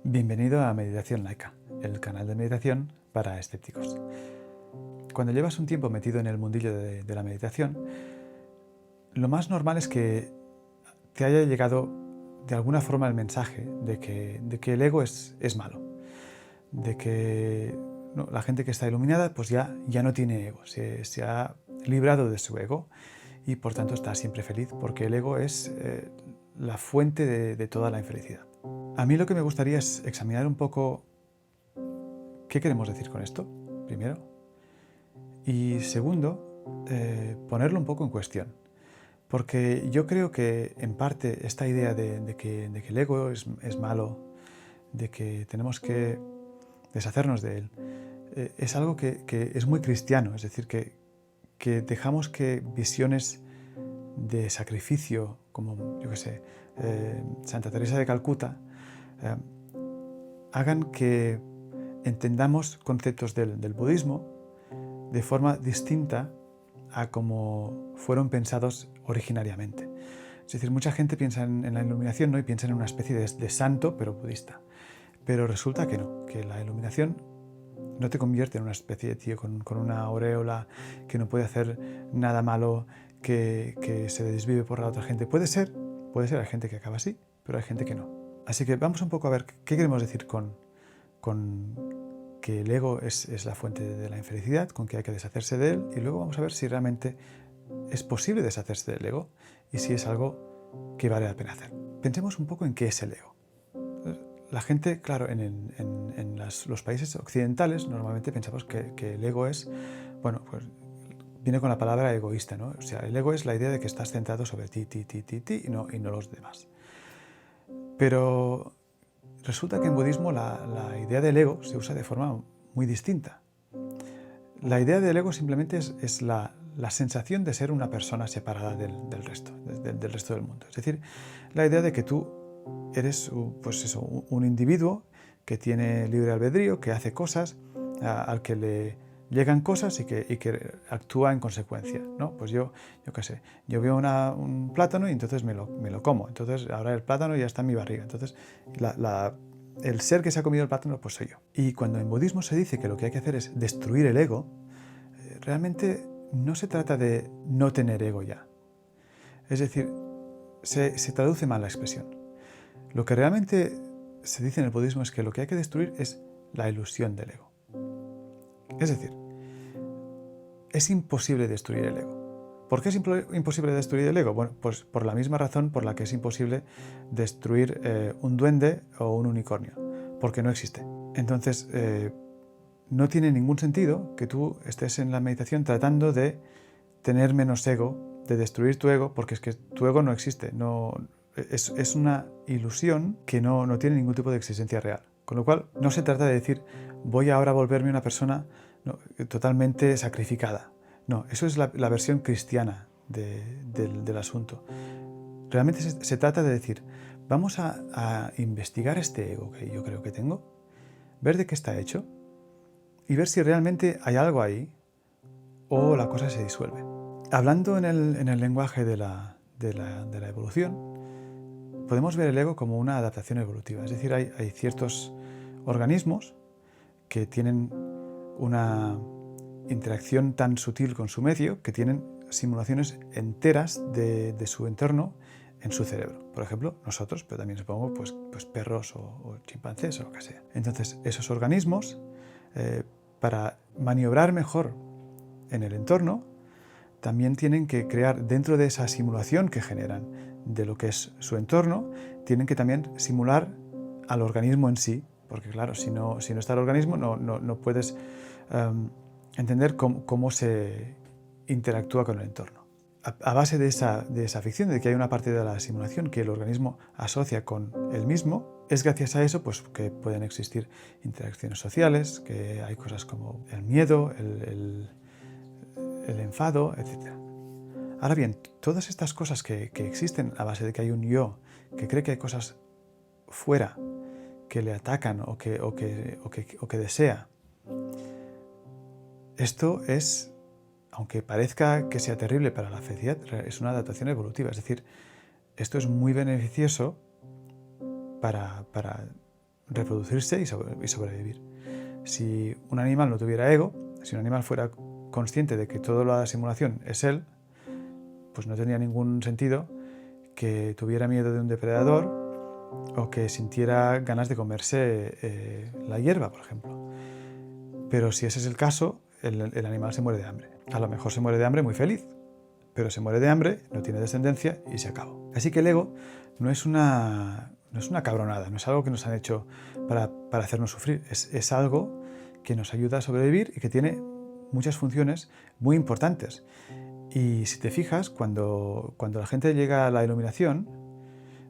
Bienvenido a Meditación Laica, el canal de meditación para escépticos. Cuando llevas un tiempo metido en el mundillo de la meditación, lo más normal es que te haya llegado de alguna forma el mensaje de que el ego es malo, de que la gente que está iluminada pues ya no tiene ego, se ha librado de su ego y por tanto está siempre feliz, porque el ego es la fuente de toda la infelicidad. A mí lo que me gustaría es examinar un poco qué queremos decir con esto, primero, y segundo, ponerlo un poco en cuestión. Porque yo creo que en parte esta idea de que el ego es malo, de que tenemos que deshacernos de él, es algo que es muy cristiano, es decir, que dejamos que visiones de sacrificio, como yo que sé, Santa Teresa de Calcuta, hagan que entendamos conceptos del budismo de forma distinta a como fueron pensados originariamente. Es decir, mucha gente piensa en la iluminación, ¿no? Y piensa en una especie de santo, pero budista. Pero resulta que no, que la iluminación no te convierte en una especie de tío con una aureola que no puede hacer nada malo, que se desvive por la otra gente. Puede ser, hay gente que acaba así, pero hay gente que no. Así que vamos un poco a ver qué queremos decir con que el ego es la fuente de la infelicidad, con que hay que deshacerse de él, y luego vamos a ver si realmente es posible deshacerse del ego y si es algo que vale la pena hacer. Pensemos un poco en qué es el ego. La gente, claro, en los países occidentales normalmente pensamos que el ego es, bueno, pues viene con la palabra egoísta, ¿no? O sea, el ego es la idea de que estás centrado sobre ti y no los demás. Pero resulta que en budismo la idea del ego se usa de forma muy distinta. La idea del ego simplemente es la sensación de ser una persona separada del resto del mundo. Es decir, la idea de que tú eres un individuo que tiene libre albedrío, que hace cosas, al que le llegan cosas y que actúa en consecuencia, ¿no? Pues yo qué sé, yo veo un plátano y entonces me lo como. Entonces ahora el plátano ya está en mi barriga. Entonces el ser que se ha comido el plátano pues soy yo. Y cuando en budismo se dice que lo que hay que hacer es destruir el ego, realmente no se trata de no tener ego ya. Es decir, se traduce mal la expresión. Lo que realmente se dice en el budismo es que lo que hay que destruir es la ilusión del ego. Es decir, es imposible destruir el ego. ¿Por qué es imposible destruir el ego? Bueno, pues por la misma razón por la que es imposible destruir un duende o un unicornio, porque no existe. Entonces, no tiene ningún sentido que tú estés en la meditación tratando de tener menos ego, de destruir tu ego, porque es que tu ego no existe. Es una ilusión que no tiene ningún tipo de existencia real. Con lo cual, no se trata de decir, voy ahora a volverme una persona totalmente sacrificada. No, eso es la versión cristiana del asunto. Realmente se trata de decir, vamos a investigar este ego que yo creo que tengo, ver de qué está hecho y ver si realmente hay algo ahí o la cosa se disuelve. Hablando en el lenguaje de la evolución, podemos ver el ego como una adaptación evolutiva. Es decir, hay ciertos organismos que tienen una interacción tan sutil con su medio que tienen simulaciones enteras de su entorno en su cerebro. Por ejemplo, nosotros, pero también supongo pues perros o chimpancés o lo que sea. Entonces, esos organismos, para maniobrar mejor en el entorno, también tienen que crear dentro de esa simulación que generan de lo que es su entorno, tienen que también simular al organismo en sí, porque claro, si no está el organismo no puedes entender cómo se interactúa con el entorno. A base de esa ficción, de que hay una parte de la simulación que el organismo asocia con el mismo, es gracias a eso pues, que pueden existir interacciones sociales, que hay cosas como el miedo, el enfado, etc. Ahora bien, todas estas cosas que existen a base de que hay un yo que cree que hay cosas fuera que le atacan o que desea, esto es, aunque parezca que sea terrible para la felicidad, es una adaptación evolutiva. Es decir, esto es muy beneficioso para reproducirse y sobrevivir. Si un animal no tuviera ego, si un animal fuera consciente de que toda la simulación es él, pues no tendría ningún sentido que tuviera miedo de un depredador o que sintiera ganas de comerse la hierba, por ejemplo. Pero si ese es el caso, el animal se muere de hambre. A lo mejor se muere de hambre muy feliz, pero se muere de hambre, no tiene descendencia y se acabó. Así que el ego no es una cabronada, no es algo que nos han hecho para hacernos sufrir, es algo que nos ayuda a sobrevivir y que tiene muchas funciones muy importantes. Y si te fijas, cuando la gente llega a la iluminación,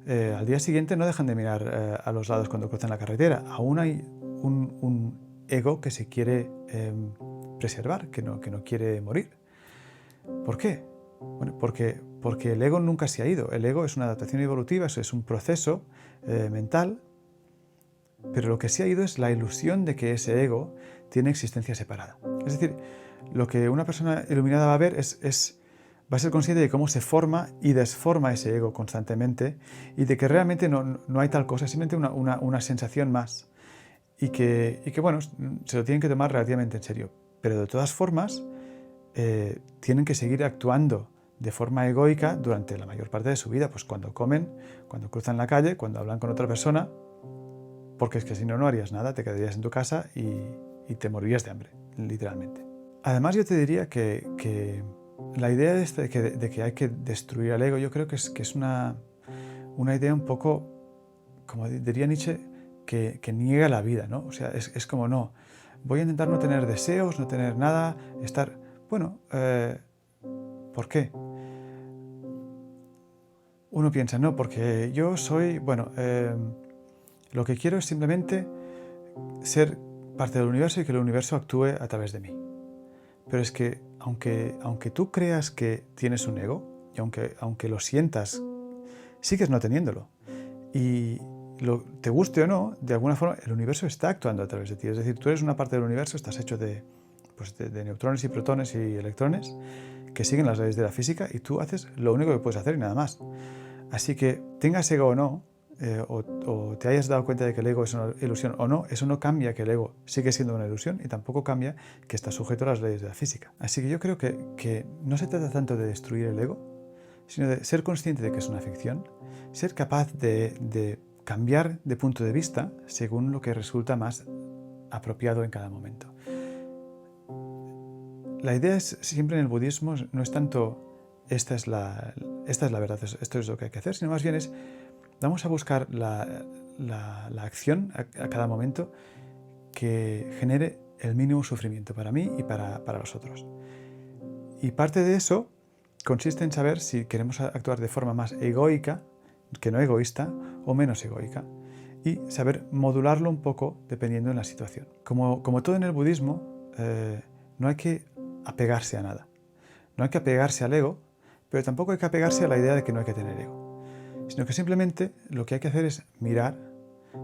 al día siguiente no dejan de mirar a los lados cuando cruzan la carretera. Aún hay un ego que se quiere preservar, que no quiere morir. ¿Por qué? Bueno, porque el ego nunca se ha ido. El ego es una adaptación evolutiva, es un proceso mental, pero lo que se ha ido es la ilusión de que ese ego tiene existencia separada. Es decir, lo que una persona iluminada va a ver va a ser consciente de cómo se forma y desforma ese ego constantemente y de que realmente no hay tal cosa, simplemente una sensación más y que, bueno, se lo tienen que tomar relativamente en serio. Pero de todas formas, tienen que seguir actuando de forma egoica durante la mayor parte de su vida, pues cuando comen, cuando cruzan la calle, cuando hablan con otra persona, porque es que si no, no harías nada, te quedarías en tu casa y te morirías de hambre, literalmente. Además, yo te diría que la idea de que hay que destruir al ego, yo creo que es una idea un poco, como diría Nietzsche, que niega la vida, ¿no? O sea, es como no, voy a intentar no tener deseos, no tener nada, estar... Bueno, ¿por qué? Uno piensa, no, porque yo soy, bueno, lo que quiero es simplemente ser parte del universo y que el universo actúe a través de mí. Pero es que, aunque tú creas que tienes un ego, y aunque lo sientas, sigues no teniéndolo. Y te guste o no, de alguna forma el universo está actuando a través de ti. Es decir, tú eres una parte del universo, estás hecho de neutrones y protones y electrones que siguen las leyes de la física y tú haces lo único que puedes hacer y nada más. Así que tengas ego o no, o te hayas dado cuenta de que el ego es una ilusión o no, eso no cambia que el ego sigue siendo una ilusión y tampoco cambia que está sujeto a las leyes de la física. Así que yo creo que no se trata tanto de destruir el ego, sino de ser consciente de que es una ficción, ser capaz de cambiar de punto de vista según lo que resulta más apropiado en cada momento. La idea es siempre en el budismo no es tanto esta es la verdad, esto es lo que hay que hacer, sino más bien es vamos a buscar la acción a cada momento que genere el mínimo sufrimiento para mí y para los otros. Y parte de eso consiste en saber si queremos actuar de forma más egoica, que no egoísta, o menos egoica, y saber modularlo un poco dependiendo de la situación. Como todo en el budismo, no hay que apegarse a nada. No hay que apegarse al ego, pero tampoco hay que apegarse a la idea de que no hay que tener ego. Sino que simplemente lo que hay que hacer es mirar,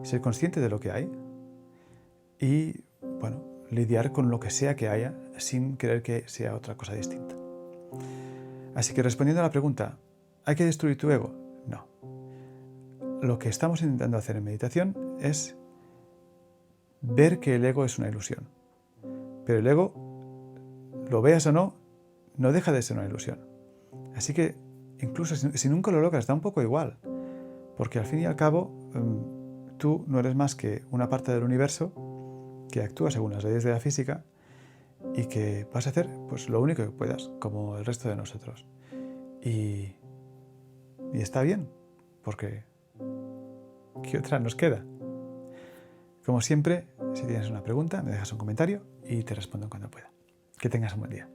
ser consciente de lo que hay y, bueno, lidiar con lo que sea que haya sin querer que sea otra cosa distinta. Así que respondiendo a la pregunta, ¿hay que destruir tu ego? No. Lo que estamos intentando hacer en meditación es ver que el ego es una ilusión. Pero el ego, lo veas o no, no deja de ser una ilusión. Así que incluso si nunca lo logras, da un poco igual. Porque al fin y al cabo, tú no eres más que una parte del universo que actúa según las leyes de la física y que vas a hacer pues lo único que puedas, como el resto de nosotros. Y está bien, porque ¿qué otra nos queda? Como siempre, si tienes una pregunta, me dejas un comentario y te respondo cuando pueda. Que tengas un buen día.